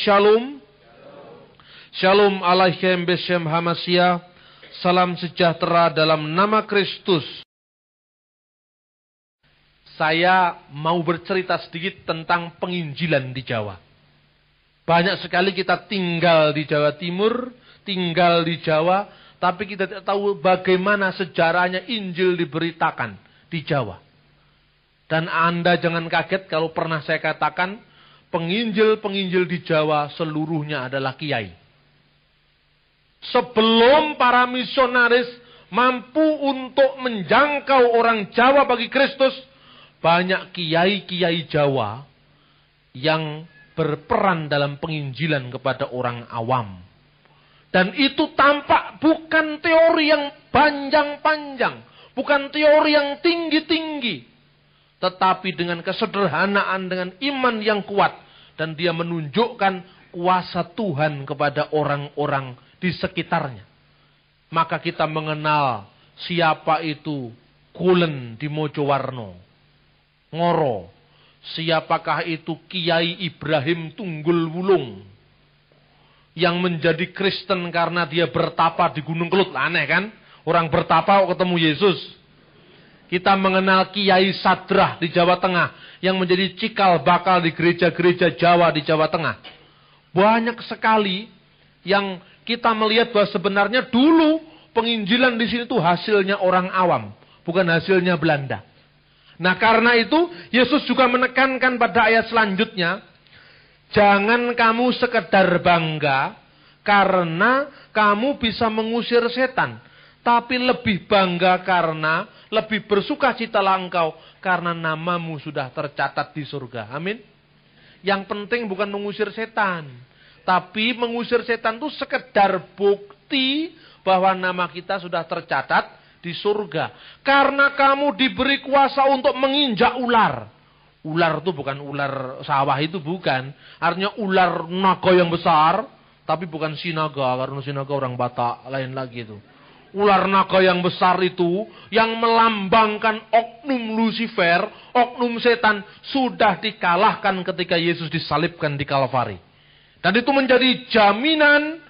Shalom. Shalom alaikum beshem hamasya. Salam sejahtera dalam nama Kristus. Saya mau bercerita sedikit tentang penginjilan di Jawa. Banyak sekali kita tinggal di Jawa Timur, tinggal di Jawa, tapi kita tidak tahu bagaimana sejarahnya Injil diberitakan di Jawa. Dan Anda jangan kaget kalau pernah saya katakan, penginjil-penginjil di Jawa seluruhnya adalah kiai. Sebelum para misionaris mampu untuk menjangkau orang Jawa bagi Kristus, banyak kiai-kiai Jawa yang berperan dalam penginjilan kepada orang awam. Dan itu tampak bukan teori yang panjang-panjang, bukan teori yang tinggi-tinggi, tetapi dengan kesederhanaan, dengan iman yang kuat. Dan dia menunjukkan kuasa Tuhan kepada orang-orang di sekitarnya. Maka kita mengenal siapa itu Kulen di Mojowarno, Ngoro. Siapakah itu Kiai Ibrahim Tunggul Wulung, yang menjadi Kristen karena dia bertapa di Gunung Kelut. Aneh kan? Orang bertapa kok ketemu Yesus. Kita mengenal Kiai Sadrah di Jawa Tengah, yang menjadi cikal bakal di gereja-gereja Jawa di Jawa Tengah. Banyak sekali yang kita melihat bahwa sebenarnya dulu penginjilan di sini itu hasilnya orang awam, bukan hasilnya Belanda. Nah, karena itu Yesus juga menekankan pada ayat selanjutnya, jangan kamu sekedar bangga karena kamu bisa mengusir setan, tapi lebih bangga karena lebih bersukacitalah engkau karena namamu sudah tercatat di surga. Amin. Yang penting bukan mengusir setan, tapi mengusir setan itu sekedar bukti bahwa nama kita sudah tercatat di surga. Karena kamu diberi kuasa untuk menginjak ular. Ular itu bukan ular sawah, itu bukan. Artinya ular naga yang besar, tapi bukan sinaga, karena sinaga orang Batak, lain lagi itu. Ular naga yang besar itu, yang melambangkan oknum Lucifer, oknum setan, sudah dikalahkan ketika Yesus disalibkan di Kalvari. Dan itu menjadi jaminan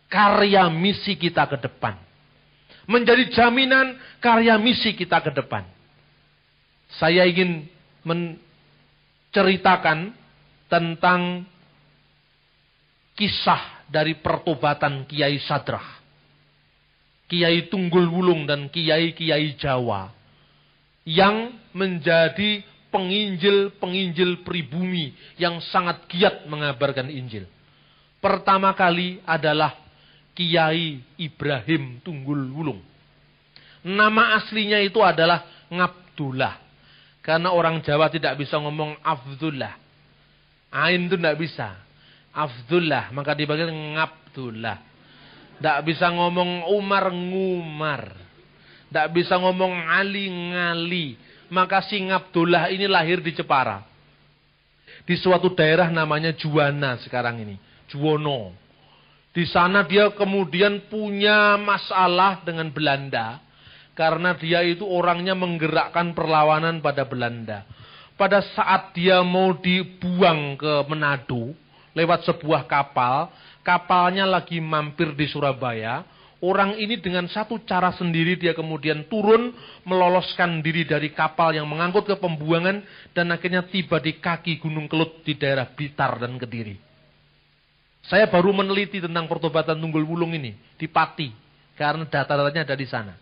karya misi kita ke depan. Menjadi jaminan karya misi kita ke depan. Saya ingin menceritakan tentang kisah dari pertobatan Kiai Sadrah, Kiai Tunggul Wulung, dan kiai-kiai Jawa yang menjadi penginjil-penginjil pribumi yang sangat giat mengabarkan Injil. Pertama kali adalah Kiai Ibrahim Tunggul Wulung. Nama aslinya itu adalah Ngabdullah. Karena orang Jawa tidak bisa ngomong Abdullah. Ain itu tidak bisa. Abdullah, maka dipanggil Ngabdullah. Tidak bisa ngomong Umar Ngumar. Tidak bisa ngomong Ali Ngali. Maka si Ngabdullah ini lahir di Jepara. Di suatu daerah namanya Juwana sekarang ini. Juwono. Di sana dia kemudian punya masalah dengan Belanda. Karena dia itu orangnya menggerakkan perlawanan pada Belanda. Pada saat dia mau dibuang ke Manado lewat sebuah kapal, kapalnya lagi mampir di Surabaya. Orang ini dengan satu cara sendiri dia kemudian turun, meloloskan diri dari kapal yang mengangkut ke pembuangan, dan akhirnya tiba di kaki Gunung Kelut di daerah Blitar dan Kediri. Saya baru meneliti tentang pertobatan Tunggul Wulung ini di Pati, karena data-datanya ada di sana.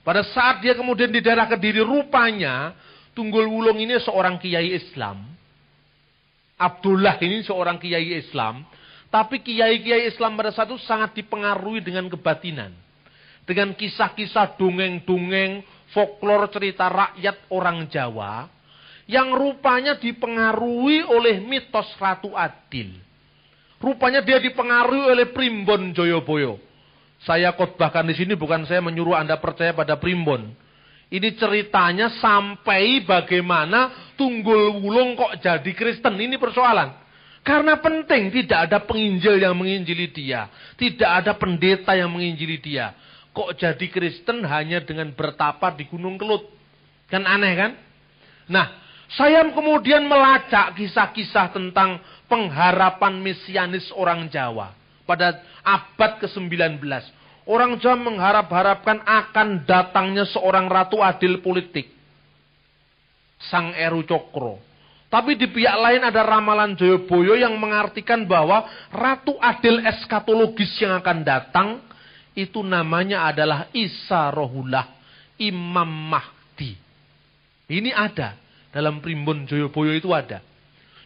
Pada saat dia kemudian di daerah Kediri, rupanya Tunggul Wulung ini seorang kiai Islam. Abdullah ini seorang kiai Islam. Tapi kiai-kiai Islam pada saat itu sangat dipengaruhi dengan kebatinan. Dengan kisah-kisah dongeng-dongeng, folklor cerita rakyat orang Jawa, yang rupanya dipengaruhi oleh mitos Ratu Adil. Rupanya dia dipengaruhi oleh Primbon Joyoboyo. Saya khotbahkan di sini bukan saya menyuruh Anda percaya pada Primbon. Ini ceritanya sampai bagaimana Tunggul Wulung kok jadi Kristen. Ini persoalan. Karena penting, tidak ada penginjil yang menginjili dia. Tidak ada pendeta yang menginjili dia. Kok jadi Kristen hanya dengan bertapa di Gunung Kelut? Kan aneh kan? Nah, saya kemudian melacak kisah-kisah tentang pengharapan mesianis orang Jawa pada abad ke-19. Orang Jawa mengharap-harapkan akan datangnya seorang ratu adil politik, Sang Eru Cokro. Tapi di pihak lain ada ramalan Joyoboyo yang mengartikan bahwa ratu adil eskatologis yang akan datang itu namanya adalah Isa Rohullah, Imam Mahdi. Ini ada dalam primbon Joyoboyo, itu ada.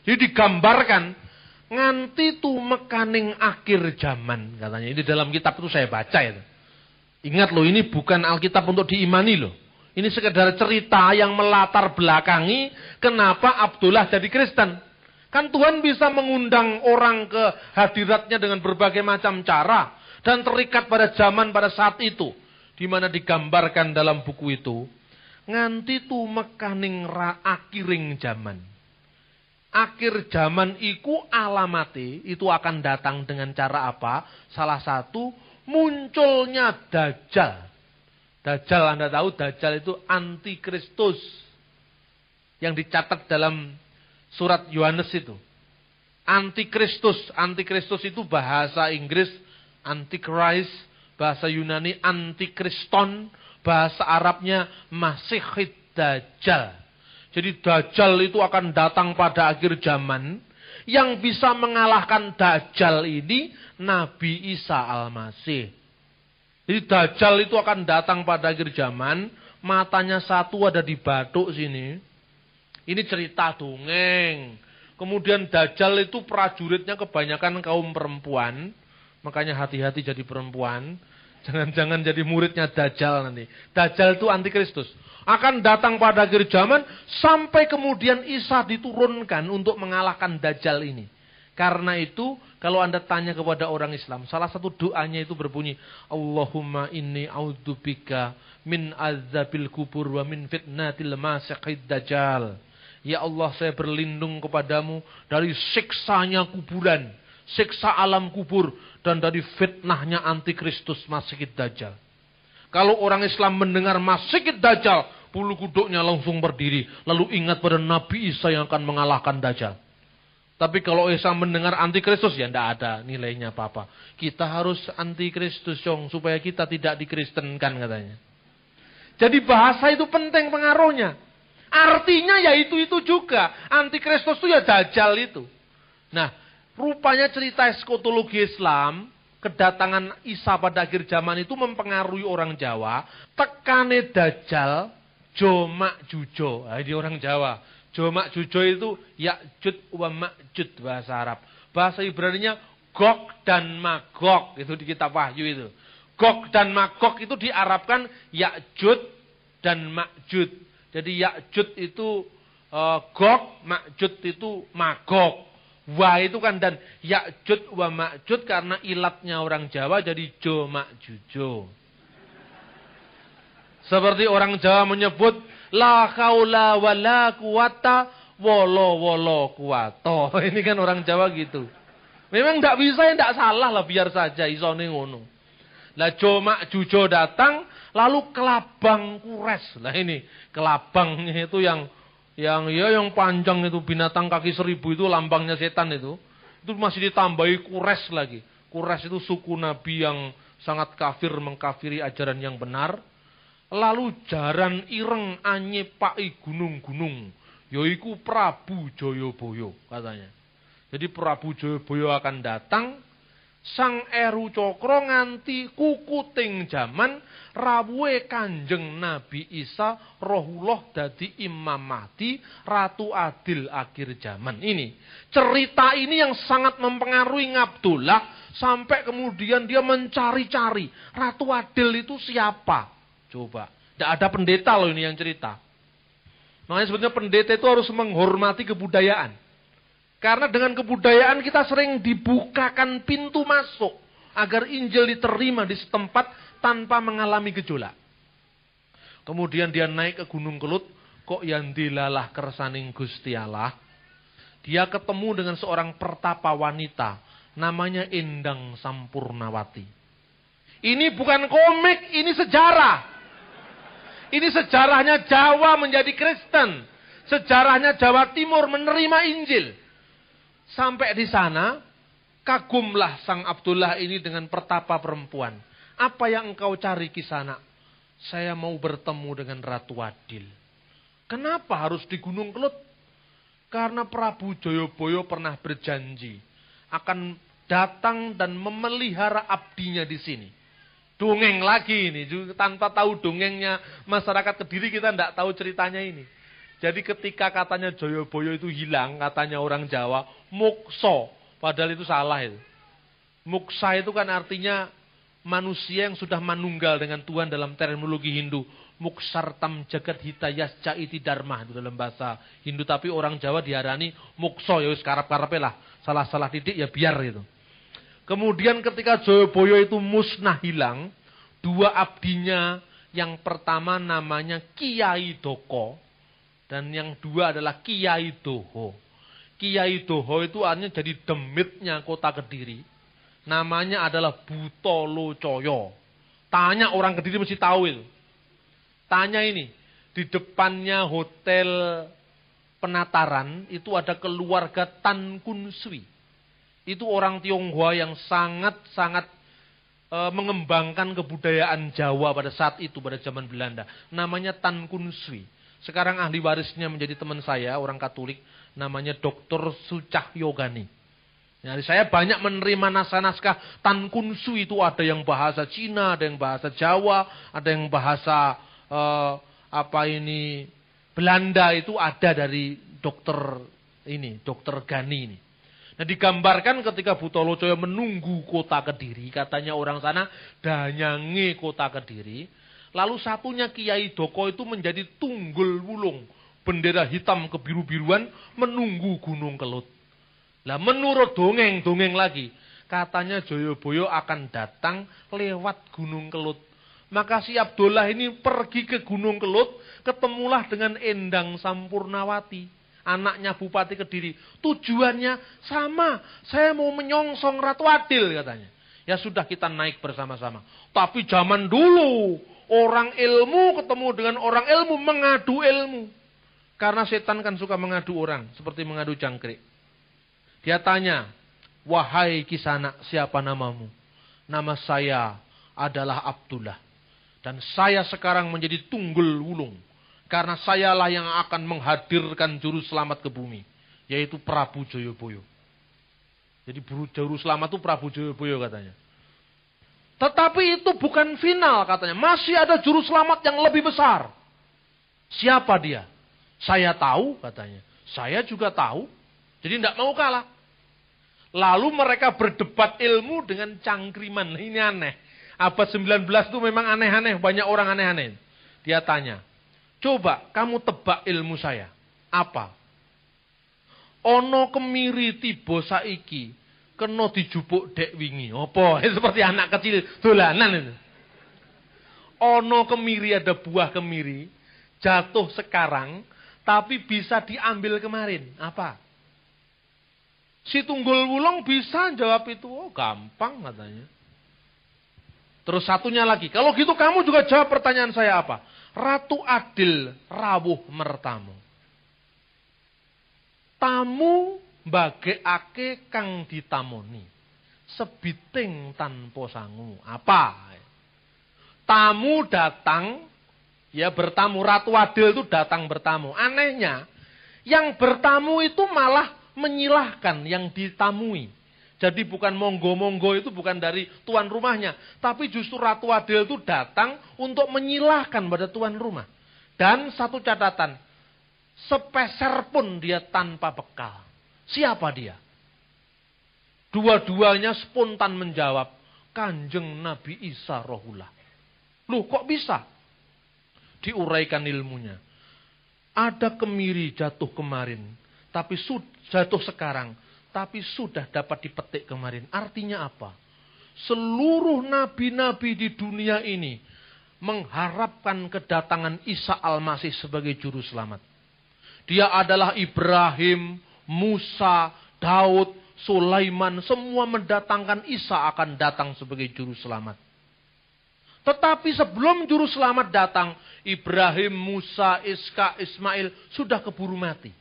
Jadi digambarkan nganti tumekaning akhir zaman katanya. Ini dalam kitab itu saya baca itu. Ingat loh, ini bukan Alkitab untuk diimani loh. Ini sekedar cerita yang melatar belakangi kenapa Abdullah jadi Kristen. Kan Tuhan bisa mengundang orang ke hadiratnya dengan berbagai macam cara dan terikat pada zaman pada saat itu, di mana digambarkan dalam buku itu nganti tumekaning akhiring zaman. Akhir zaman iku alamate itu akan datang dengan cara apa? Salah satu munculnya Dajjal. Dajjal, Anda tahu Dajjal itu antikristus yang dicatat dalam surat Yohanes itu. Antikristus itu bahasa Inggris Antichrist, bahasa Yunani Antikriston, bahasa Arabnya Masihid Dajjal. Jadi Dajjal itu akan datang pada akhir zaman. Yang bisa mengalahkan Dajjal ini Nabi Isa Al-Masih. Jadi Dajjal itu akan datang pada akhir zaman. Matanya satu ada di batuk sini. Ini cerita dongeng. Kemudian Dajjal itu prajuritnya kebanyakan kaum perempuan. Makanya hati-hati jadi perempuan. Jangan-jangan jadi muridnya Dajjal nanti. Dajjal itu antikristus. Akan datang pada akhir zaman sampai kemudian Isa diturunkan untuk mengalahkan Dajjal ini. Karena itu kalau Anda tanya kepada orang Islam, salah satu doanya itu berbunyi, Allahumma inni a'udzubika min azabil kubur wa min fitnatil masiihid dajjal. Ya Allah, saya berlindung kepadamu dari siksanya kuburan, siksa alam kubur, dan dari fitnahnya antikristus Masihid Dajjal. Kalau orang Islam mendengar Masihid Dajjal, bulu kuduknya langsung berdiri. Lalu ingat pada Nabi Isa yang akan mengalahkan Dajjal. Tapi kalau Isa mendengar antikristus, ya tidak ada nilainya apa-apa. Kita harus antikristus supaya kita tidak dikristenkan katanya. Jadi bahasa itu penting pengaruhnya. Artinya ya itu juga. Antikristus itu ya Dajjal itu. Nah, rupanya cerita eskatologi Islam, kedatangan Isa pada akhir zaman itu mempengaruhi orang Jawa. Tekane Dajjal, Jomak Jujo. Nah, ini orang Jawa. Jomak Jujo itu Ya'jud wa Ma'jud bahasa Arab. Bahasa Ibraninya Gog dan Magog. Itu di kitab Wahyu itu. Gog dan Magog itu diarabkan Ya'jud dan Ma'jud. Jadi Ya'jud itu Gog, Ma'jud itu Magog. Wah itu kan, dan Ya'jud wa Ma'jud karena ilatnya orang Jawa jadi Jomak Jujo. Seperti orang Jawa menyebut la haula wala quwata wala kuwato. Ini kan orang Jawa gitu. Memang tidak bisa, tidak salah lah, biar saja isone ngono. Lah Jomak Jujo datang, lalu kelabang kures. Lah ini kelabangnya itu yang panjang itu, binatang kaki 1000 itu lambangnya setan itu masih ditambahi kures lagi. Kures itu suku nabi yang sangat kafir, mengkafiri ajaran yang benar. Lalu jaran ireng anyepai gunung-gunung, yaiku Prabu Joyoboyo katanya. Jadi Prabu Joyoboyo akan datang, Sang Eru Cokro nganti kukuting zaman rawuhe Kanjeng Nabi Isa Rohullah dadi Imam Mahdi, Ratu Adil akhir zaman. Ini cerita ini yang sangat mempengaruhi Abdullah sampai kemudian dia mencari-cari Ratu Adil itu siapa. Coba, tidak ada pendeta loh ini yang cerita. Makanya sebetulnya pendeta itu harus menghormati kebudayaan. Karena dengan kebudayaan kita sering dibukakan pintu masuk agar Injil diterima di setempat tanpa mengalami gejolak. Kemudian dia naik ke Gunung Kelut, kok yang dilalah kersaning Gusti Allah. Dia ketemu dengan seorang pertapa wanita, namanya Endang Sampurnawati. Ini bukan komik, ini sejarah. Ini sejarahnya Jawa menjadi Kristen. Sejarahnya Jawa Timur menerima Injil. Sampai di sana, kagumlah sang Abdullah ini dengan pertapa perempuan. Apa yang engkau cari Kisanak? Saya mau bertemu dengan Ratu Adil. Kenapa harus di Gunung Kelut? Karena Prabu Jayabaya pernah berjanji akan datang dan memelihara abdinya di sini. Dongeng lagi ini, tanpa tahu dongengnya masyarakat Kediri kita tidak tahu ceritanya ini. Jadi ketika katanya Jayabaya itu hilang, katanya orang Jawa, muksa. Padahal itu salah itu. Muksa itu kan artinya manusia yang sudah manunggal dengan Tuhan dalam terminologi Hindu. Muksartam jagat hitayas caiti dharma itu dalam bahasa Hindu. Tapi orang Jawa diarani muksa, ya wis karep-karepe lah. Salah-salah didik ya biar gitu. Kemudian ketika Jayabaya itu musnah hilang, dua abdinya yang pertama namanya Kiai Doko dan yang dua adalah Kiai Doho. Kiai Doho itu artinya jadi demitnya kota Kediri. Namanya adalah Butolo Coyo. Tanya orang Kediri mesti tahu itu. Tanya ini, di depannya hotel Penataran itu ada keluarga Tan Kun Sui. Itu orang Tionghoa yang sangat-sangat mengembangkan kebudayaan Jawa pada saat itu, pada zaman Belanda. Namanya Tan Kun Sui. Sekarang ahli warisnya menjadi teman saya, orang Katolik. Namanya Dr. Sucahyo Gani. Jadi saya banyak menerima naskah-naskah Tan Kun Sui itu ada yang bahasa Cina, ada yang bahasa Jawa, ada yang bahasa Belanda itu ada dari dokter Gani ini. Nah digambarkan ketika Butolo Coyo menunggu kota Kediri, katanya orang sana danyange kota Kediri. Lalu satunya Kiai Doko itu menjadi tunggul wulung, bendera hitam kebiru-biruan menunggu Gunung Kelut. Lah menurut dongeng lagi, katanya Jayabaya akan datang lewat Gunung Kelut. Maka si Abdullah ini pergi ke Gunung Kelut, ketemulah dengan Endang Sampurnawati, anaknya Bupati Kediri. Tujuannya sama, saya mau menyongsong Ratu Adil katanya. Ya sudah kita naik bersama-sama. Tapi zaman dulu, orang ilmu ketemu dengan orang ilmu mengadu ilmu. Karena setan kan suka mengadu orang, seperti mengadu jangkrik. Dia tanya, wahai Kisanak, siapa namamu? Nama saya adalah Abdullah. Dan saya sekarang menjadi tunggul wulung. Karena sayalah yang akan menghadirkan juru selamat ke bumi. Yaitu Prabu Jayabaya. Jadi juru selamat itu Prabu Jayabaya katanya. Tetapi itu bukan final katanya. Masih ada juru selamat yang lebih besar. Siapa dia? Saya tahu katanya. Saya juga tahu. Jadi tidak mau kalah. Lalu mereka berdebat ilmu dengan cangkriman. Ini aneh. Abad 19 itu memang aneh-aneh. Banyak orang aneh-aneh. Dia tanya, coba kamu tebak ilmu saya. Apa? Ono kemiri tiba saiki. Kena dijupuk dek wingi. Apa? Seperti anak kecil dolanan itu. Ono kemiri, ada buah kemiri. Jatuh sekarang. Tapi bisa diambil kemarin. Apa? Si Tunggul Wulung bisa jawab itu. Oh gampang katanya. Terus satunya lagi. Kalau gitu kamu juga jawab pertanyaan saya apa? Ratu Adil rawuh mertamu. Tamu bageake kang ditamoni. Sebiting tanpa sangu. Apa? Tamu datang. Ya bertamu. Ratu Adil itu datang bertamu. Anehnya. Yang bertamu itu malah menyilahkan yang ditamui. Jadi bukan monggo-monggo itu bukan dari tuan rumahnya. Tapi justru Ratu Adil itu datang untuk menyilahkan pada tuan rumah. Dan satu catatan. Sepeser pun dia tanpa bekal. Siapa dia? Dua-duanya spontan menjawab. Kanjeng Nabi Isa Rohullah. Loh kok bisa? Diuraikan ilmunya. Ada kemiri jatuh kemarin. Tapi jatuh sekarang. Tapi sudah dapat dipetik kemarin. Artinya apa? Seluruh nabi-nabi di dunia ini mengharapkan kedatangan Isa Al-Masih sebagai juru selamat. Dia adalah Ibrahim, Musa, Daud, Sulaiman. Semua mendatangkan Isa akan datang sebagai juru selamat. Tetapi sebelum juru selamat datang, Ibrahim, Musa, Iska, Ismail sudah keburu mati.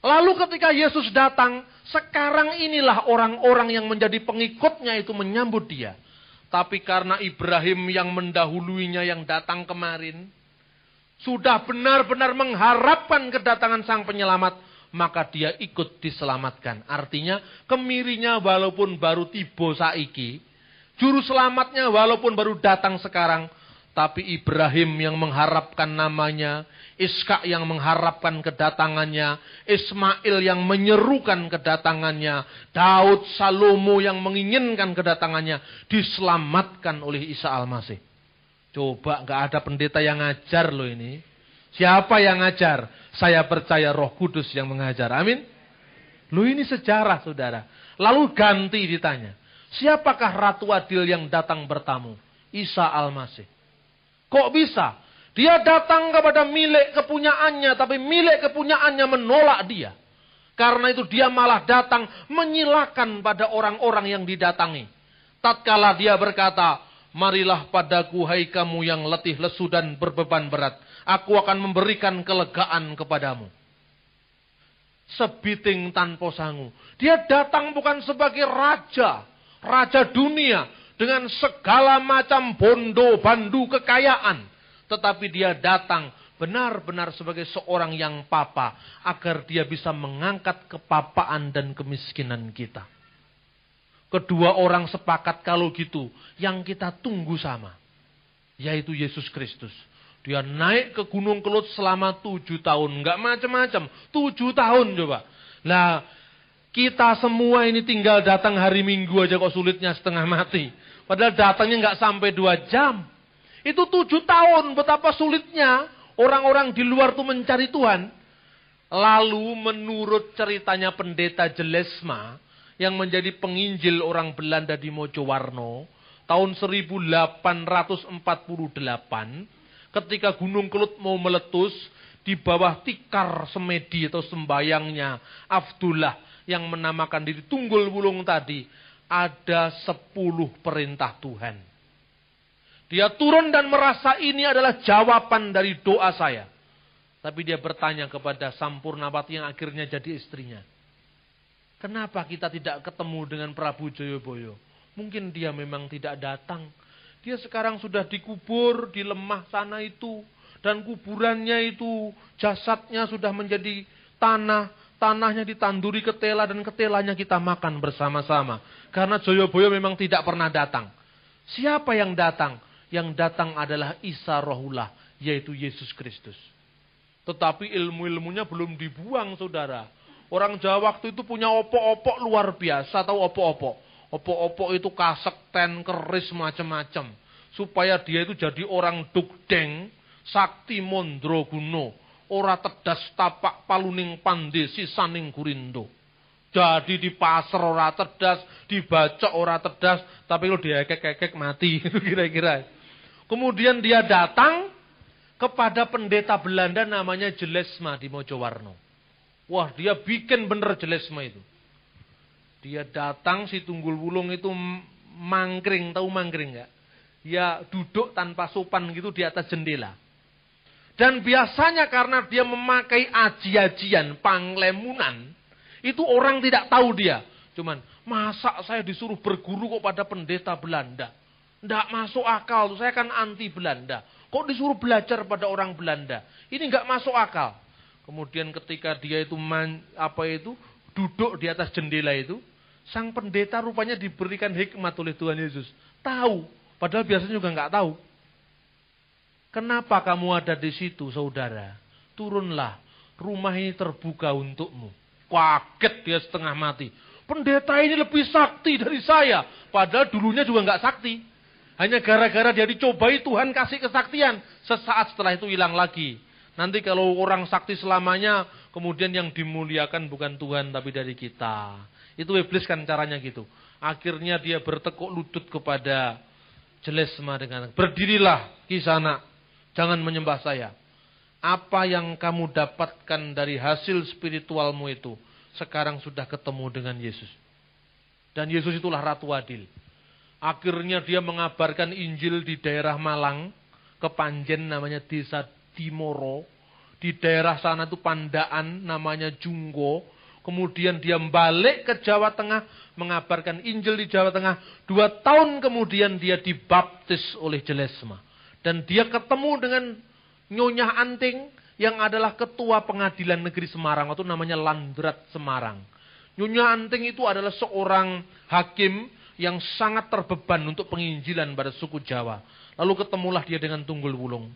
Lalu ketika Yesus datang, sekarang inilah orang-orang yang menjadi pengikutnya itu menyambut dia. Tapi karena Ibrahim yang mendahuluinya yang datang kemarin, sudah benar-benar mengharapkan kedatangan Sang Penyelamat, maka dia ikut diselamatkan. Artinya kemirinya walaupun baru tiba saiki, juru selamatnya walaupun baru datang sekarang, tapi Ibrahim yang mengharapkan namanya, Ishak yang mengharapkan kedatangannya, Ismail yang menyerukan kedatangannya, Daud, Salomo yang menginginkan kedatangannya, diselamatkan oleh Isa Al-Masih. Coba gak ada pendeta yang ngajar loh ini. Siapa yang ngajar? Saya percaya Roh Kudus yang mengajar. Amin. Loh ini sejarah saudara. Lalu ganti ditanya. Siapakah Ratu Adil yang datang bertamu? Isa Al-Masih. Kok bisa? Dia datang kepada milik kepunyaannya, tapi milik kepunyaannya menolak dia. Karena itu dia malah datang menyilakan pada orang-orang yang didatangi. Tatkala dia berkata, marilah padaku hai kamu yang letih lesu dan berbeban berat. Aku akan memberikan kelegaan kepadamu. Sebiting tanpa sangu. Dia datang bukan sebagai raja. Raja dunia. Dengan segala macam bondo, bandu, kekayaan. Tetapi dia datang benar-benar sebagai seorang yang papa. Agar dia bisa mengangkat kepapaan dan kemiskinan kita. Kedua orang sepakat kalau gitu. Yang kita tunggu sama. Yaitu Yesus Kristus. Dia naik ke Gunung Kelut selama 7 tahun. Enggak macam-macam. 7 tahun coba. Lah kita semua ini tinggal datang hari Minggu aja kok sulitnya setengah mati. Padahal datangnya enggak sampai 2 jam. Itu 7 tahun, betapa sulitnya orang-orang di luar itu mencari Tuhan. Lalu menurut ceritanya pendeta Jelesma, yang menjadi penginjil orang Belanda di Mojowarno, tahun 1848, ketika Gunung Kelut mau meletus, di bawah tikar semedi atau sembayangnya Abdullah, yang menamakan diri Tunggul Wulung tadi, ada 10 perintah Tuhan. Dia turun dan merasa ini adalah jawaban dari doa saya. Tapi dia bertanya kepada Sampurnawati yang akhirnya jadi istrinya. Kenapa kita tidak ketemu dengan Prabu Joyoboyo? Mungkin dia memang tidak datang. Dia sekarang sudah dikubur di lemah sana itu. Dan kuburannya itu jasadnya sudah menjadi tanah. Tanahnya ditanduri ketela dan ketelanya kita makan bersama-sama. Karena Joyoboyo memang tidak pernah datang. Siapa yang datang? Yang datang adalah Isa Rohullah, yaitu Yesus Kristus. Tetapi ilmu-ilmunya belum dibuang, saudara. Orang Jawa waktu itu punya opok-opok luar biasa, tahu opok-opok? Opok-opok itu kasekten, keris, macam-macam. Supaya dia itu jadi orang dugdeng, sakti mondroguno, ora tedas tapak paluning pande sisaning gurindo. Jadi di pasar ora tedas, dibacok ora tedas, tapi kalau diekek-ekek mati, itu kira-kira. Kemudian dia datang kepada pendeta Belanda namanya Jelesma di Mojowarno. Wah, dia bikin bener Jelesma itu. Dia datang, si Tunggul Wulung itu mangkring, tahu mangkring enggak? Ya duduk tanpa sopan gitu di atas jendela. Dan biasanya karena dia memakai aji-ajian, panglemunan, itu orang tidak tahu dia. Cuman, masa saya disuruh berguru kok pada pendeta Belanda? Tidak masuk akal, saya kan anti Belanda. Kok disuruh belajar pada orang Belanda? Ini nggak masuk akal. Kemudian ketika dia itu duduk di atas jendela itu, sang pendeta rupanya diberikan hikmat oleh Tuhan Yesus. Tahu, padahal biasanya juga nggak tahu. Kenapa kamu ada di situ, saudara? Turunlah, rumah ini terbuka untukmu. Kaget dia setengah mati. Pendeta ini lebih sakti dari saya. Padahal dulunya juga nggak sakti. Hanya gara-gara dia dicobai Tuhan kasih kesaktian. Sesaat setelah itu hilang lagi. Nanti kalau orang sakti selamanya, kemudian yang dimuliakan bukan Tuhan tapi dari kita. Itu iblis kan caranya gitu. Akhirnya dia bertekuk lutut kepada Jelesma dengan, berdirilah Kisana, jangan menyembah saya. Apa yang kamu dapatkan dari hasil spiritualmu itu, sekarang sudah ketemu dengan Yesus. Dan Yesus itulah Ratu Adil. Akhirnya dia mengabarkan Injil di daerah Malang, ke Panjen namanya Desa Dimoro. di daerah sana itu Pandaan, namanya Junggo. Kemudian dia balik ke Jawa Tengah, mengabarkan Injil di Jawa Tengah. 2 tahun kemudian dia dibaptis oleh Jelesma. Dan dia ketemu dengan Nyonya Anting, yang adalah ketua pengadilan negeri Semarang, atau namanya Landrat Semarang. Nyonya Anting itu adalah seorang hakim yang sangat terbeban untuk penginjilan pada suku Jawa. Lalu ketemulah dia dengan Tunggul Wulung.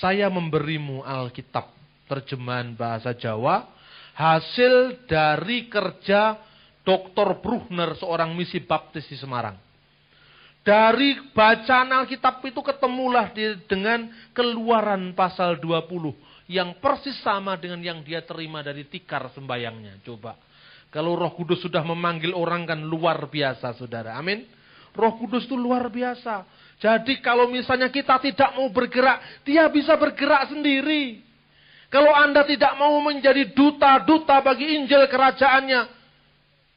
Saya memberimu Alkitab, terjemahan bahasa Jawa, hasil dari kerja Dr. Bruckner, seorang misi baptis di Semarang. Dari bacaan Alkitab itu ketemulah dia dengan Keluaran pasal 20, yang persis sama dengan yang dia terima dari tikar sembayangnya. Coba, kalau Roh Kudus sudah memanggil orang kan luar biasa, saudara. Amin. Roh Kudus itu luar biasa. Jadi kalau misalnya kita tidak mau bergerak, dia bisa bergerak sendiri. Kalau Anda tidak mau menjadi duta-duta bagi Injil kerajaannya,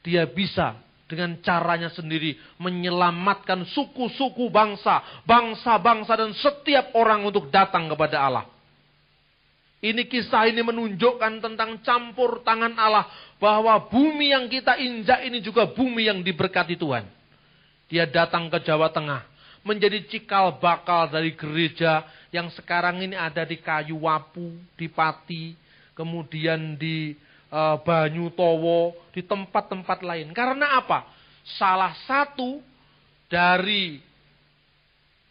dia bisa dengan caranya sendiri menyelamatkan suku-suku bangsa, bangsa-bangsa dan setiap orang untuk datang kepada Allah. Ini kisah ini menunjukkan tentang campur tangan Allah, bahwa bumi yang kita injak ini juga bumi yang diberkati Tuhan. Dia datang ke Jawa Tengah, menjadi cikal bakal dari gereja yang sekarang ini ada di Kayu Wapu, di Pati, kemudian di Banyutowo, di tempat-tempat lain. Karena apa? Salah satu dari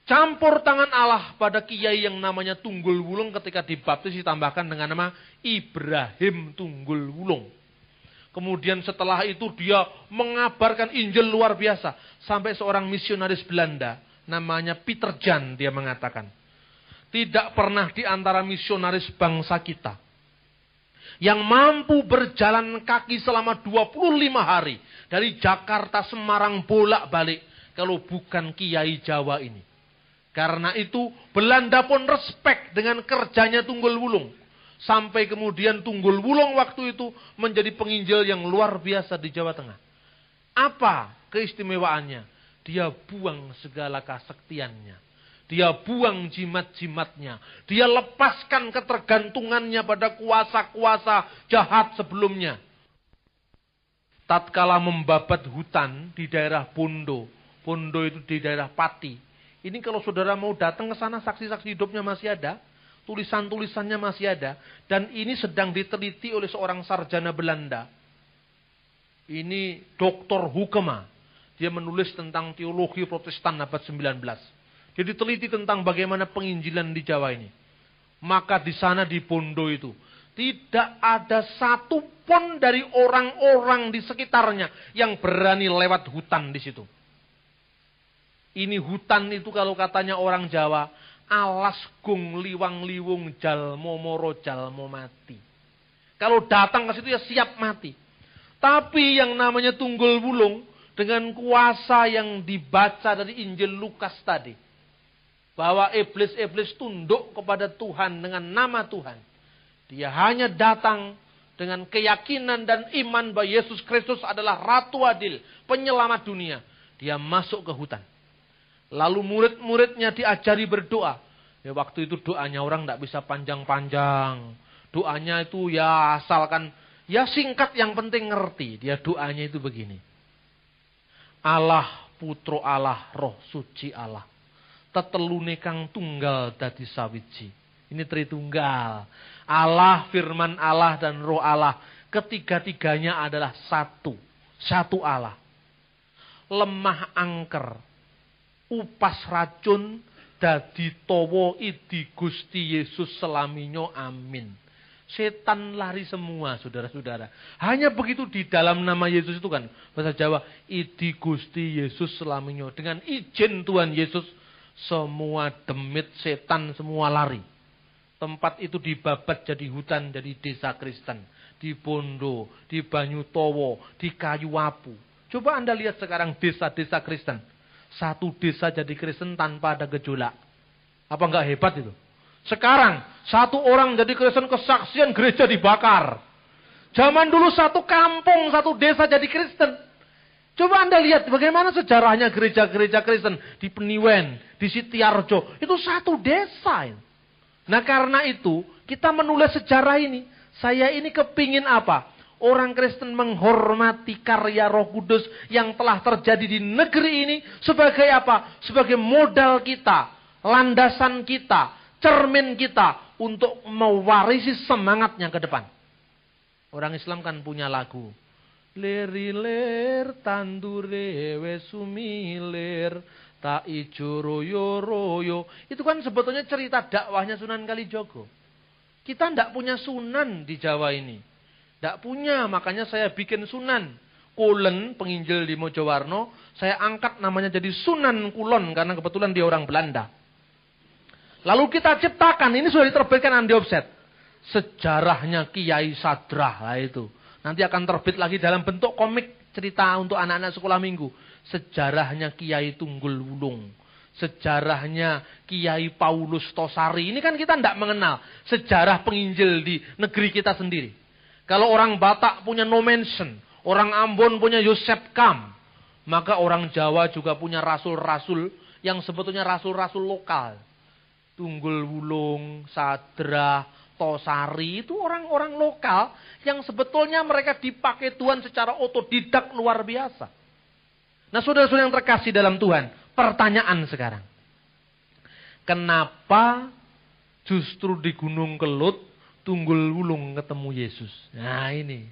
campur tangan Allah pada kiai yang namanya Tunggul Wulung ketika dibaptis ditambahkan dengan nama Ibrahim Tunggul Wulung. Kemudian setelah itu dia mengabarkan Injil luar biasa. Sampai seorang misionaris Belanda, namanya Peter Jan, dia mengatakan, tidak pernah di antara misionaris bangsa kita yang mampu berjalan kaki selama 25 hari dari Jakarta Semarang bolak-balik kalau bukan Kiai Jawa ini. Karena itu Belanda pun respek dengan kerjanya Tunggul Wulung. Sampai kemudian Tunggul Wulung waktu itu menjadi penginjil yang luar biasa di Jawa Tengah. Apa keistimewaannya? Dia buang segala kesaktiannya. Dia buang jimat-jimatnya. Dia lepaskan ketergantungannya pada kuasa-kuasa jahat sebelumnya. Tatkala membabat hutan di daerah Bondo. Bondo itu di daerah Pati. Ini kalau saudara mau datang ke sana, saksi-saksi hidupnya masih ada. Tulisan-tulisannya masih ada. Dan ini sedang diteliti oleh seorang sarjana Belanda. Ini Dr. Hoekema. Dia menulis tentang teologi Protestan abad 19. Dia diteliti tentang bagaimana penginjilan di Jawa ini. Maka di sana di Bondo itu, tidak ada satu pun dari orang-orang di sekitarnya yang berani lewat hutan di situ. Ini hutan itu kalau katanya orang Jawa, alas gung liwang liwung jalmo moro jalmo mati. Kalau datang ke situ ya siap mati. Tapi yang namanya Tunggul Wulung dengan kuasa yang dibaca dari Injil Lukas tadi, bahwa iblis-iblis tunduk kepada Tuhan dengan nama Tuhan. Dia hanya datang dengan keyakinan dan iman bahwa Yesus Kristus adalah Ratu Adil, penyelamat dunia. Dia masuk ke hutan. Lalu murid-muridnya diajari berdoa. Ya waktu itu doanya orang tidak bisa panjang-panjang. Doanya itu ya asalkan, ya singkat yang penting ngerti. Dia doanya itu begini. Allah, Putro Allah, Roh Suci Allah. Tetelune kang tunggal dadi sawiji. Ini Tritunggal. Allah, firman Allah dan Roh Allah. Ketiga-tiganya adalah satu. Satu Allah. Lemah angker. Upas racun. Dadi towo idi Gusti Yesus selaminyo. Amin. Setan lari semua, saudara-saudara. Hanya begitu di dalam nama Yesus itu kan. Bahasa Jawa. Idi Gusti Yesus selaminyo. Dengan izin Tuhan Yesus. Semua demit setan semua lari. Tempat itu dibabat jadi hutan, jadi desa Kristen. Di Bondo, di Banyutowo, di Kayu Wapu. Coba Anda lihat sekarang desa-desa Kristen. Satu desa jadi Kristen tanpa ada gejolak. Apa enggak hebat itu? Sekarang, satu orang jadi Kristen kesaksian gereja dibakar. Zaman dulu satu kampung, satu desa jadi Kristen. Coba Anda lihat bagaimana sejarahnya gereja-gereja Kristen di Peniwen, di Sitiarjo. Itu satu desa. Nah karena itu Kita menulis sejarah ini. Saya ini kepingin apa? Orang Kristen menghormati karya Roh Kudus yang telah terjadi di negeri ini sebagai apa? Sebagai modal kita, landasan kita, cermin kita untuk mewarisi semangatnya ke depan. Orang Islam kan punya lagu. Lir tandure wesumilir tak ijo royo royo. Itu kan sebetulnya cerita dakwahnya Sunan Kalijogo. Kita tidak punya sunan di Jawa ini. Tidak punya, makanya saya bikin sunan. Kulen, penginjil di Mojowarno, saya angkat namanya jadi Sunan Kulon, karena kebetulan dia orang Belanda. Lalu kita ciptakan, ini sudah diterbitkan Andi Offset. Sejarahnya Kiai Sadrah, lah itu. Nanti akan terbit lagi dalam bentuk komik cerita untuk anak-anak sekolah minggu. Sejarahnya Kiai Tunggul Wulung. Sejarahnya Kiai Paulus Tosari. Ini kan kita tidak mengenal sejarah penginjil di negeri kita sendiri. Kalau orang Batak punya No Mention, orang Ambon punya Yosep Kam, maka orang Jawa juga punya rasul-rasul yang sebetulnya rasul-rasul lokal. Tunggul Wulung, Sadrah, Tosari itu orang-orang lokal yang sebetulnya mereka dipakai Tuhan secara otodidak luar biasa. Nah, saudara-saudara yang terkasih dalam Tuhan, pertanyaan sekarang. Kenapa justru di Gunung Kelut Tunggul Wulung ketemu Yesus? Nah ini.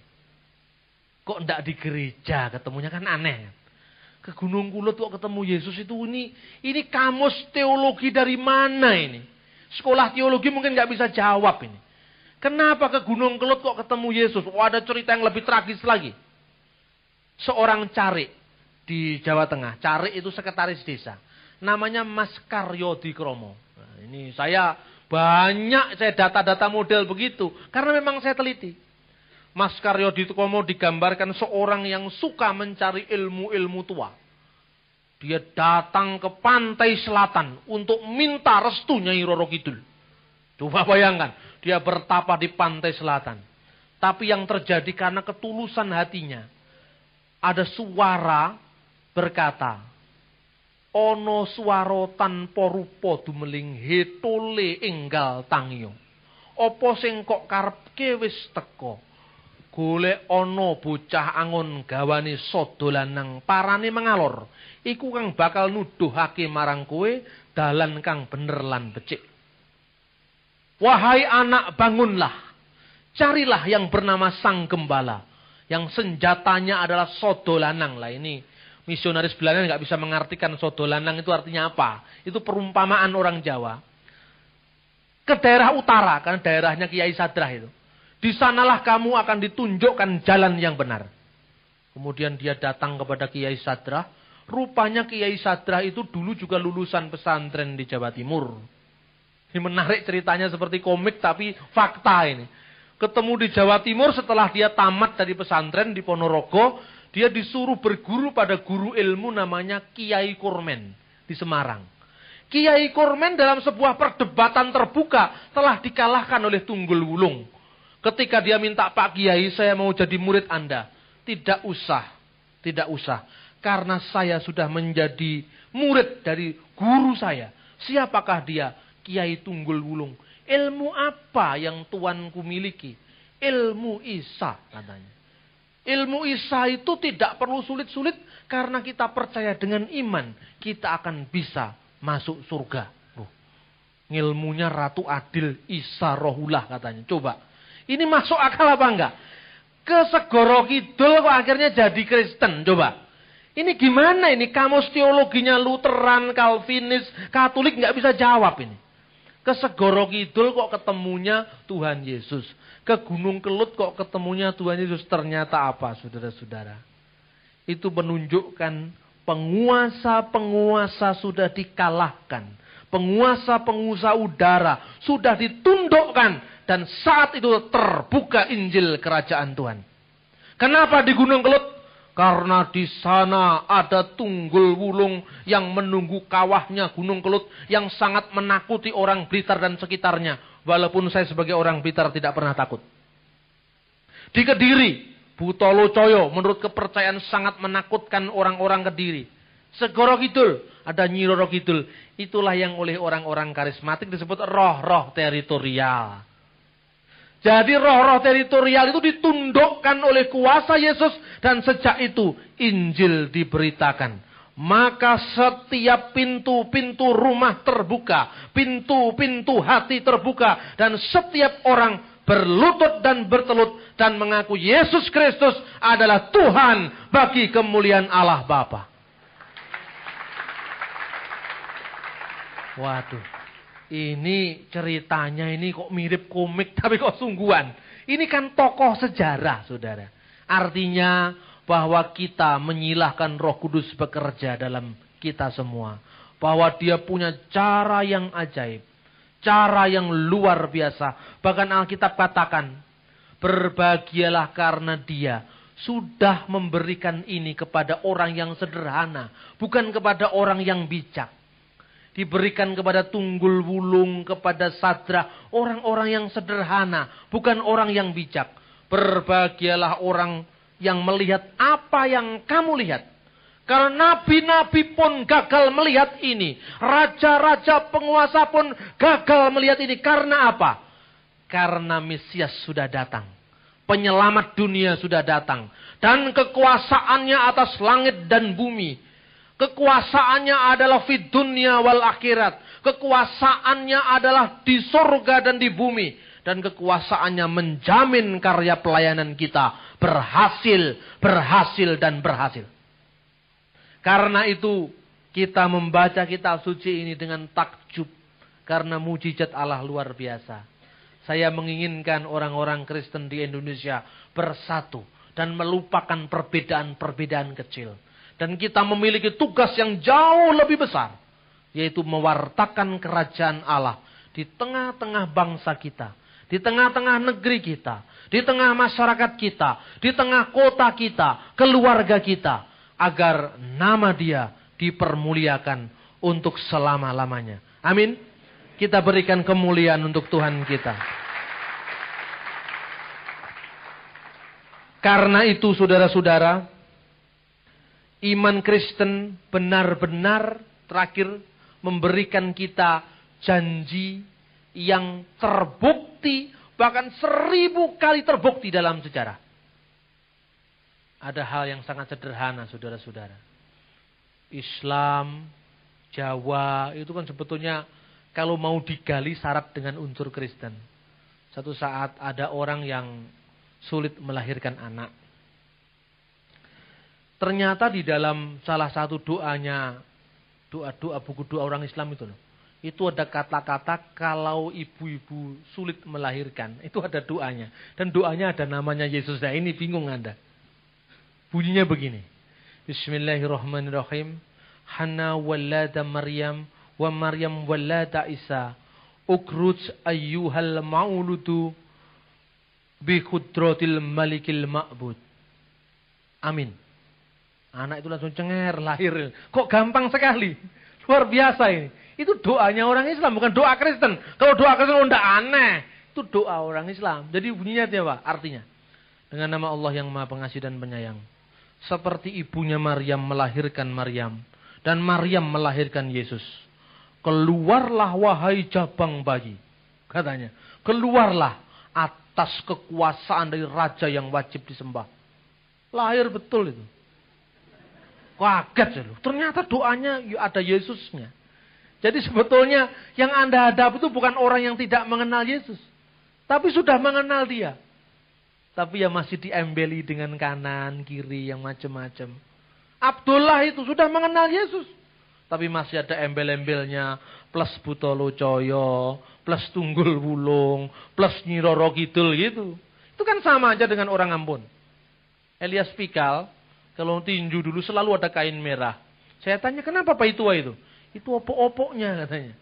Kok enggak di gereja ketemunya, kan aneh. Ke Gunung Kelut kok ketemu Yesus itu ini kamus teologi dari mana ini? Sekolah teologi mungkin nggak bisa jawab ini. Kenapa ke Gunung Kelut kok ketemu Yesus? Oh, ada cerita yang lebih tragis lagi. Seorang carik di Jawa Tengah. Carik itu sekretaris desa. Namanya Mas Karyo Dikromo. Nah, ini saya data-data model begitu. Karena memang saya teliti. Mas Karyo Dikromo digambarkan seorang yang suka mencari ilmu-ilmu tua. Dia datang ke pantai selatan untuk minta restu Nyai Roro Kidul. Coba bayangkan, dia bertapa di pantai selatan. Tapi yang terjadi karena ketulusan hatinya, ada suara berkata, ono swaro tanpa rupa dumeling hetole enggal tangyo. Apa sing kok karepke wis teka. Golek ono bocah angon gawane sada lanang parane mengalor. Iku kang bakal nuduhake marang kowe dalan kang bener lan becik. Wahai anak, bangunlah. Carilah yang bernama Sang Gembala. Yang senjatanya adalah sada lanang. Lah ini misionaris Belanda nggak bisa mengartikan sada lanang itu artinya apa. Itu perumpamaan orang Jawa. Ke daerah utara, karena daerahnya Kiai Sadrah itu. Di sanalah kamu akan ditunjukkan jalan yang benar. Kemudian dia datang kepada Kiai Sadrah. Rupanya Kiai Sadrah itu dulu juga lulusan pesantren di Jawa Timur. Ini menarik ceritanya seperti komik tapi fakta ini. Ketemu di Jawa Timur setelah dia tamat dari pesantren di Ponorogo. Dia disuruh berguru pada guru ilmu namanya Kiai Kurmen di Semarang. Kiai Kurmen dalam sebuah perdebatan terbuka telah dikalahkan oleh Tunggul Wulung. Ketika dia minta, Pak Kiai, saya mau jadi murid Anda. Tidak usah. Karena saya sudah menjadi murid dari guru saya. Siapakah dia? Kiai Tunggul Wulung. Ilmu apa yang tuanku miliki? Ilmu Isa, katanya. Ilmu Isa itu tidak perlu sulit-sulit. Karena kita percaya dengan iman. Kita akan bisa masuk surga. Ilmunya Ratu Adil Isa Rohullah, katanya. Coba. Ini masuk akal apa enggak? Ke Segoro Kidul kok akhirnya jadi Kristen. Coba. Ini gimana ini? Kamus teologinya Lutheran, Calvinis, Katolik nggak bisa jawab ini. Ke Segoro Kidul kok ketemunya Tuhan Yesus. Ke Gunung Kelut kok ketemunya Tuhan Yesus. Ternyata apa, saudara-saudara? Itu menunjukkan penguasa-penguasa sudah dikalahkan. Penguasa-penguasa udara sudah ditundukkan. Dan saat itu terbuka Injil Kerajaan Tuhan. Kenapa di Gunung Kelut? Karena di sana ada Tunggul Wulung yang menunggu kawahnya Gunung Kelut. Yang sangat menakuti orang Blitar dan sekitarnya. Walaupun saya sebagai orang Blitar tidak pernah takut. Di Kediri, Butolo Coyo menurut kepercayaan sangat menakutkan orang-orang Kediri. Segoro Kidul, ada Nyi Roro Kidul. Itulah yang oleh orang-orang karismatik disebut roh-roh teritorial. Jadi roh-roh teritorial itu ditundukkan oleh kuasa Yesus. Dan sejak itu Injil diberitakan. Maka setiap pintu-pintu rumah terbuka. Pintu-pintu hati terbuka. Dan setiap orang berlutut dan bertelut. Dan mengaku Yesus Kristus adalah Tuhan bagi kemuliaan Allah Bapa. Waduh. Ini ceritanya ini kok mirip komik tapi kok sungguhan. Ini kan tokoh sejarah, saudara. Artinya bahwa kita menyilahkan Roh Kudus bekerja dalam kita semua. Bahwa dia punya cara yang ajaib. Cara yang luar biasa. Bahkan Alkitab katakan, berbahagialah karena dia sudah memberikan ini kepada orang yang sederhana. Bukan kepada orang yang bijak. Diberikan kepada Tunggul Wulung, kepada Sadrah, orang-orang yang sederhana, bukan orang yang bijak. Berbahagialah orang yang melihat apa yang kamu lihat. Karena nabi-nabi pun gagal melihat ini. Raja-raja penguasa pun gagal melihat ini. Karena apa? Karena Mesias sudah datang. Penyelamat dunia sudah datang. Dan kekuasaannya atas langit dan bumi. Kekuasaannya adalah fid dunya wal akhirat. Kekuasaannya adalah di surga dan di bumi. Dan kekuasaannya menjamin karya pelayanan kita berhasil, berhasil, dan berhasil. Karena itu kita membaca kitab suci ini dengan takjub. Karena mujizat Allah luar biasa. Saya menginginkan orang-orang Kristen di Indonesia bersatu. Dan melupakan perbedaan-perbedaan kecil. Dan kita memiliki tugas yang jauh lebih besar. Yaitu mewartakan kerajaan Allah. Di tengah-tengah bangsa kita. Di tengah-tengah negeri kita. Di tengah masyarakat kita. Di tengah kota kita. Keluarga kita. Agar nama dia dipermuliakan untuk selama-lamanya. Amin. Kita berikan kemuliaan untuk Tuhan kita. Karena itu saudara-saudara. Iman Kristen benar-benar terakhir memberikan kita janji yang terbukti, bahkan 1000 kali terbukti dalam sejarah. Ada hal yang sangat sederhana, saudara-saudara. Islam, Jawa, itu kan sebetulnya kalau mau digali syarat dengan unsur Kristen. Satu saat ada orang yang sulit melahirkan anak. Ternyata di dalam salah satu doanya, doa-doa buku doa orang Islam itu loh. Itu ada kata-kata kalau ibu-ibu sulit melahirkan. Itu ada doanya. Dan doanya ada namanya Yesus. Nah ini bingung Anda. Bunyinya begini. Bismillahirrahmanirrahim. Hana walada Maryam wa Maryam walada Isa. Ukruj ayyuhal ma'uludu bi khudratil malikil ma'bud. Amin. Anak itu langsung cenger, lahir. Kok gampang sekali. Luar biasa ini. Itu doanya orang Islam, bukan doa Kristen. Kalau doa Kristen udah aneh. Itu doa orang Islam. Jadi bunyinya apa? Artinya. Dengan nama Allah yang Maha Pengasih dan Penyayang. Seperti ibunya Maryam melahirkan Maryam. Dan Maryam melahirkan Yesus. Keluarlah wahai jabang bayi. Katanya. Keluarlah atas kekuasaan dari raja yang wajib disembah. Lahir betul itu. Kaget loh. Ternyata doanya ada Yesusnya. Jadi sebetulnya yang Anda hadap itu bukan orang yang tidak mengenal Yesus. Tapi sudah mengenal dia. Tapi ya masih diembeli dengan kanan, kiri, yang macam-macam. Abdullah itu sudah mengenal Yesus. Tapi masih ada embel-embelnya. Plus Butolo Coyo, plus Tunggul Wulung, plus Nyi Roro Kidul gitu. Itu kan sama aja dengan orang Ambon. Elias Pikal. Kalau tinju dulu selalu ada kain merah. Saya tanya kenapa Pak Itua itu? Itu opok-opoknya katanya.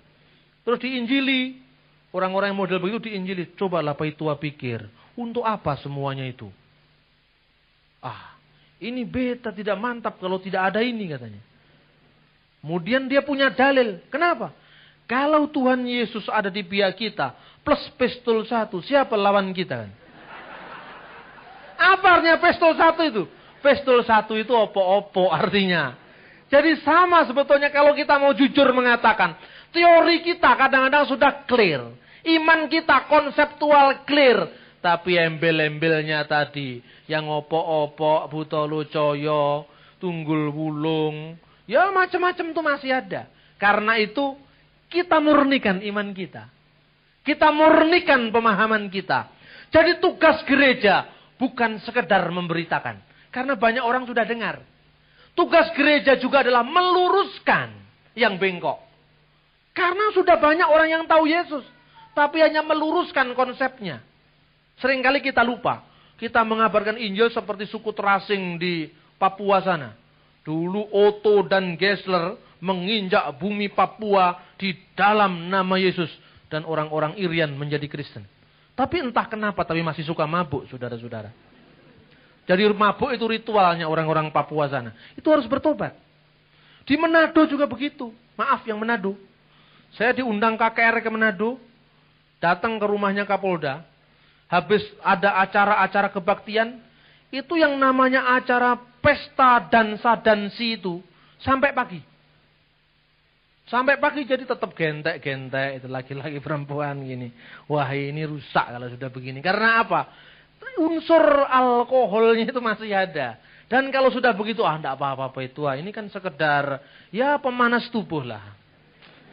Terus diinjili. Orang-orang yang model begitu diinjili. Cobalah Pak Itua pikir. Untuk apa semuanya itu? Ini beta tidak mantap kalau tidak ada ini katanya. Kemudian dia punya dalil. Kenapa? Kalau Tuhan Yesus ada di pihak kita. Plus pistol 1. Siapa lawan kita? Apa artinya pistol 1 itu? Pistol 1 itu opo-opo artinya. Jadi sama sebetulnya kalau kita mau jujur mengatakan. Teori kita kadang-kadang sudah clear. Iman kita konseptual clear. Tapi embel-embelnya tadi, yang opok-opok, buta locoyo, tunggul wulung, ya macam-macam tuh masih ada. Karena itu kita murnikan iman kita. Kita murnikan pemahaman kita. Jadi tugas gereja bukan sekedar memberitakan. Karena banyak orang sudah dengar. Tugas gereja juga adalah meluruskan yang bengkok. Karena sudah banyak orang yang tahu Yesus. Tapi hanya meluruskan konsepnya. Seringkali kita lupa. Kita mengabarkan Injil seperti suku terasing di Papua sana. Dulu Otto dan Gessler menginjak bumi Papua di dalam nama Yesus. Dan orang-orang Irian menjadi Kristen. Tapi entah kenapa, tapi masih suka mabuk, saudara-saudara. Jadi mabuk itu ritualnya orang-orang Papua sana. Itu harus bertobat. Di Manado juga begitu. Maaf yang Manado. Saya diundang KKR ke Manado. Datang ke rumahnya Kapolda. Habis ada acara-acara kebaktian, itu yang namanya acara pesta dansa-dansi itu, sampai pagi. Sampai pagi jadi tetap gentek-gentek, itu laki-laki perempuan gini. Wah ini rusak kalau sudah begini. Karena apa? Unsur alkoholnya itu masih ada. Dan kalau sudah begitu, enggak apa-apa itu. Ini kan sekedar, ya pemanas tubuh lah.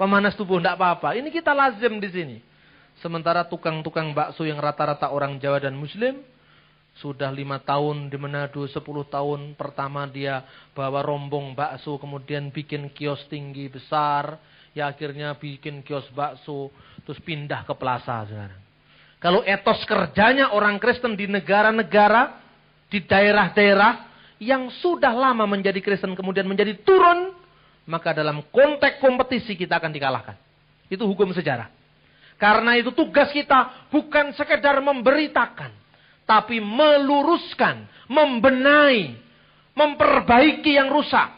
Pemanas tubuh, enggak apa-apa. Ini kita lazim di sini. Sementara tukang-tukang bakso yang rata-rata orang Jawa dan Muslim, sudah 5 tahun di Manado, 10 tahun pertama dia bawa rombong bakso, kemudian bikin kios tinggi besar, ya akhirnya bikin kios bakso, terus pindah ke plaza sekarang. Kalau etos kerjanya orang Kristen di negara-negara, di daerah-daerah yang sudah lama menjadi Kristen kemudian menjadi turun, maka dalam konteks kompetisi kita akan dikalahkan. Itu hukum sejarah. Karena itu tugas kita bukan sekedar memberitakan, tapi meluruskan, membenahi, memperbaiki yang rusak.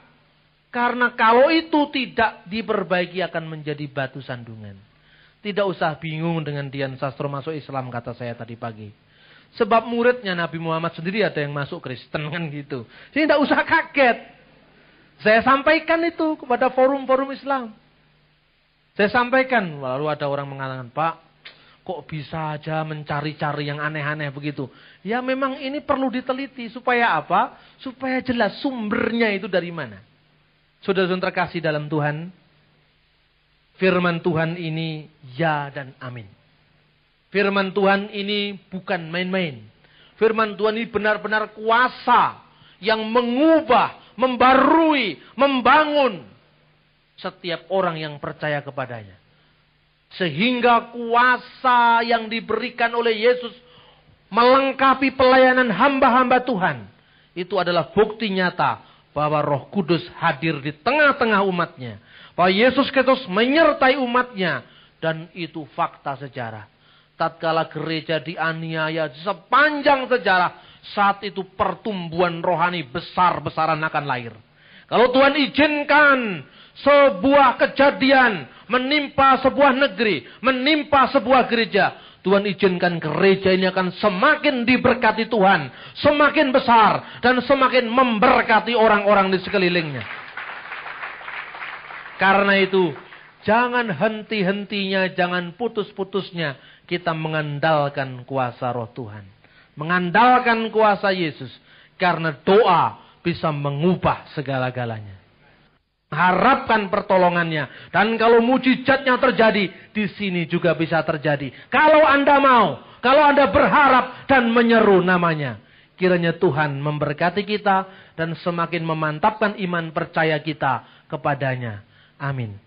Karena kalau itu tidak diperbaiki akan menjadi batu sandungan. Tidak usah bingung dengan Dian Sastro masuk Islam, kata saya tadi pagi. Sebab muridnya Nabi Muhammad sendiri ada yang masuk Kristen kan gitu. Jadi tidak usah kaget. Saya sampaikan itu kepada forum-forum Islam. Saya sampaikan, lalu ada orang mengatakan, Pak, kok bisa aja mencari-cari yang aneh-aneh begitu. Ya memang ini perlu diteliti, supaya apa? Supaya jelas sumbernya itu dari mana. Saudara-saudara terkasih dalam Tuhan, firman Tuhan ini ya dan amin. Firman Tuhan ini bukan main-main. Firman Tuhan ini benar-benar kuasa yang mengubah, membarui, membangun setiap orang yang percaya kepadanya. Sehingga kuasa yang diberikan oleh Yesus melengkapi pelayanan hamba-hamba Tuhan. Itu adalah bukti nyata bahwa Roh Kudus hadir di tengah-tengah umatnya. Bahwa Yesus Kristus menyertai umatnya. Dan itu fakta sejarah. Tatkala gereja dianiaya sepanjang sejarah, saat itu pertumbuhan rohani besar-besaran akan lahir. Kalau Tuhan izinkan sebuah kejadian menimpa sebuah negeri, menimpa sebuah gereja, Tuhan izinkan gereja ini akan semakin diberkati Tuhan, semakin besar dan semakin memberkati orang-orang di sekelilingnya. Karena itu, jangan henti-hentinya, jangan putus-putusnya kita mengandalkan kuasa Roh Tuhan, mengandalkan kuasa Yesus, karena doa bisa mengubah segala-galanya. Harapkan pertolongannya. Dan kalau mujizatnya terjadi, di sini juga bisa terjadi. Kalau Anda mau, kalau Anda berharap dan menyeru namanya. Kiranya Tuhan memberkati kita dan semakin memantapkan iman percaya kita kepadanya. Amin.